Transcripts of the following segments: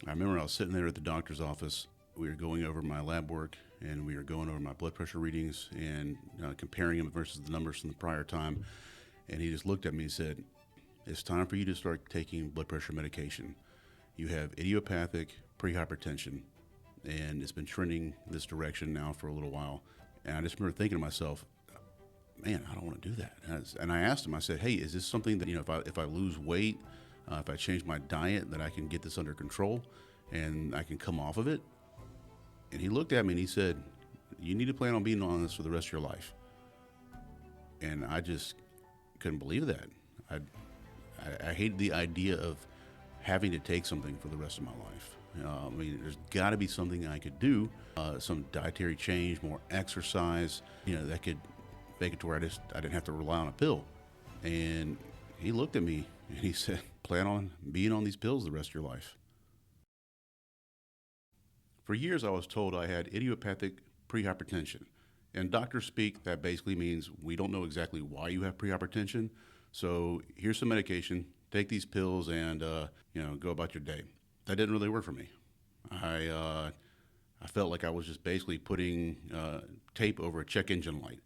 I remember I was sitting there at the doctor's office. We were going over my lab work and we were going over my blood pressure readings and comparing them versus the numbers from the prior time. And he just looked at me and said, "It's time for you to start taking blood pressure medication. You have idiopathic pre-hypertension, and it's been trending this direction now for a little while." And I just remember thinking to myself, man, I don't want to do that. And I asked him, I said, "Hey, is this something that, if I lose weight, if I change my diet, that I can get this under control and I can come off of it?" And he looked at me and he said, "You need to plan on being on this for the rest of your life." And I just couldn't believe that. I hated the idea of having to take something for the rest of my life. I mean, there's got to be something I could do, some dietary change, more exercise, that could make it to where I didn't have to rely on a pill. And he looked at me and he said, "Plan on being on these pills the rest of your life." For years, I was told I had idiopathic pre-hypertension. And doctors speak, that basically means we don't know exactly why you have pre-hypertension. So here's some medication, take these pills and, go about your day. That didn't really work for me. I felt like I was just basically putting tape over a check engine light.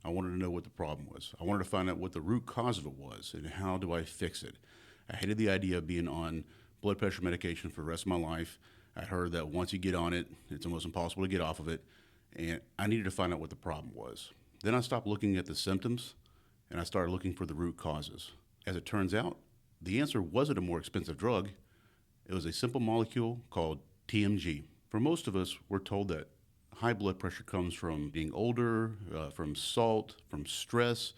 I wanted to know what the problem was. I wanted to find out what the root cause of it was and how do I fix it. I hated the idea of being on blood pressure medication for the rest of my life. I heard that once you get on it, it's almost impossible to get off of it. And I needed to find out what the problem was. Then I stopped looking at the symptoms and I started looking for the root causes. As it turns out, the answer wasn't a more expensive drug. It was a simple molecule called TMG. For most of us, we're told that high blood pressure comes from being older, from salt, from stress.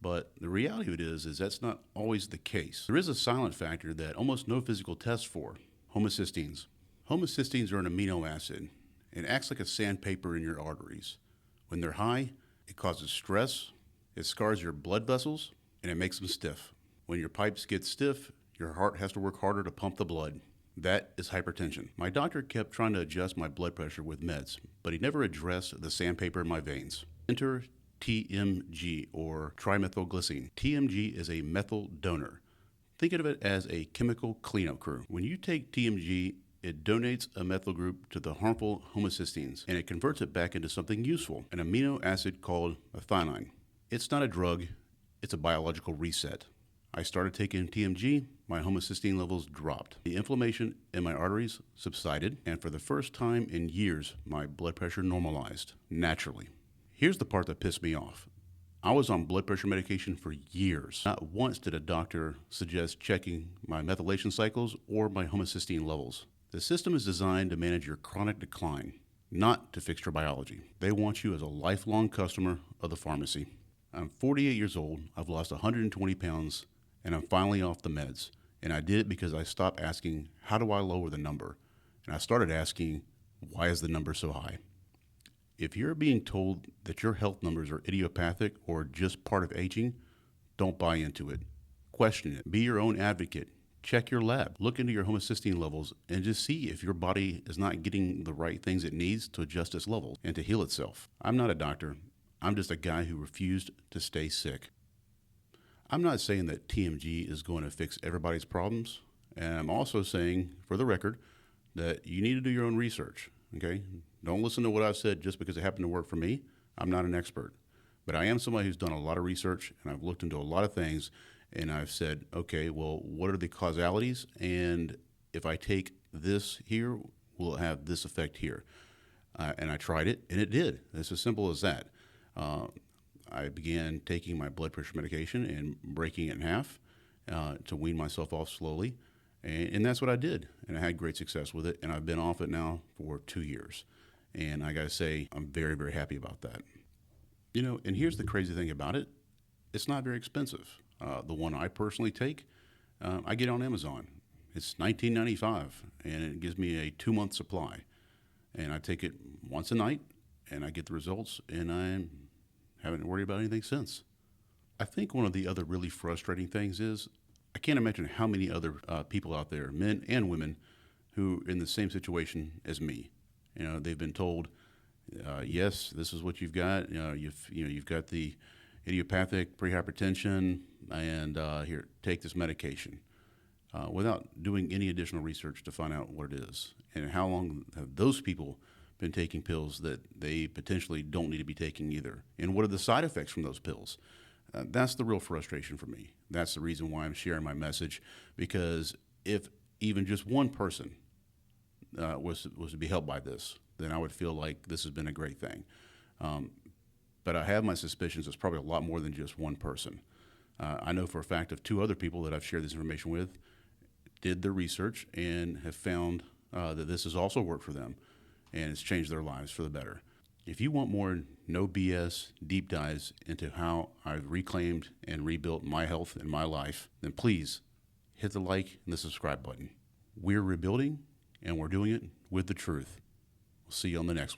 But the reality of it is that's not always the case. There is a silent factor that almost no physical tests for: homocysteines. Homocysteines are an amino acid and acts like a sandpaper in your arteries. When they're high, it causes stress, it scars your blood vessels, and it makes them stiff. When your pipes get stiff, your heart has to work harder to pump the blood. That is hypertension. My doctor kept trying to adjust my blood pressure with meds, but he never addressed the sandpaper in my veins. Enter TMG, or Trimethylglycine. TMG is a methyl donor. Think of it as a chemical cleanup crew. When you take TMG, it donates a methyl group to the harmful homocysteines, and it converts it back into something useful, an amino acid called methionine. It's not a drug, it's a biological reset. I started taking TMG, my homocysteine levels dropped. The inflammation in my arteries subsided, and for the first time in years, my blood pressure normalized naturally. Here's the part that pissed me off. I was on blood pressure medication for years. Not once did a doctor suggest checking my methylation cycles or my homocysteine levels. The system is designed to manage your chronic decline, not to fix your biology. They want you as a lifelong customer of the pharmacy. I'm 48 years old, I've lost 120 pounds, and I'm finally off the meds. And I did it because I stopped asking, how do I lower the number? And I started asking, why is the number so high? If you're being told that your health numbers are idiopathic or just part of aging, don't buy into it. Question it. Be your own advocate. Check your lab. Look into your homocysteine levels and just see if your body is not getting the right things it needs to adjust its levels and to heal itself. I'm not a doctor. I'm just a guy who refused to stay sick. I'm not saying that TMG is going to fix everybody's problems. And I'm also saying, for the record, that you need to do your own research. Okay? Don't listen to what I've said just because it happened to work for me. I'm not an expert. But I am somebody who's done a lot of research and I've looked into a lot of things. And I've said, okay, well, what are the causalities? And if I take this here, will it have this effect here? And I tried it, and it did. It's as simple as that. I began taking my blood pressure medication and breaking it in half to wean myself off slowly. And that's what I did. And I had great success with it. And I've been off it now for 2 years. And I got to say, I'm very, very happy about that. And here's the crazy thing about it. It's not very expensive. The one I personally take, I get on Amazon. It's $19.95, and it gives me a 2-month supply. And I take it once a night, and I get the results, and I haven't worried about anything since. I think one of the other really frustrating things is I can't imagine how many other people out there, men and women, who are in the same situation as me. They've been told, yes, this is what you've got. You've got the idiopathic pre-hypertension, and here, take this medication. without doing any additional research to find out what it is. And how long have those people been taking pills that they potentially don't need to be taking either? And what are the side effects from those pills? That's the real frustration for me. That's the reason why I'm sharing my message, because if even just one person was to be helped by this, then I would feel like this has been a great thing. But I have my suspicions it's probably a lot more than just one person. I know for a fact of 2 other people that I've shared this information with did the research and have found that this has also worked for them, and it's changed their lives for the better. If you want more no BS deep dives into how I've reclaimed and rebuilt my health and my life, then please hit the like and the subscribe button. We're rebuilding, and we're doing it with the truth. We'll see you on the next one.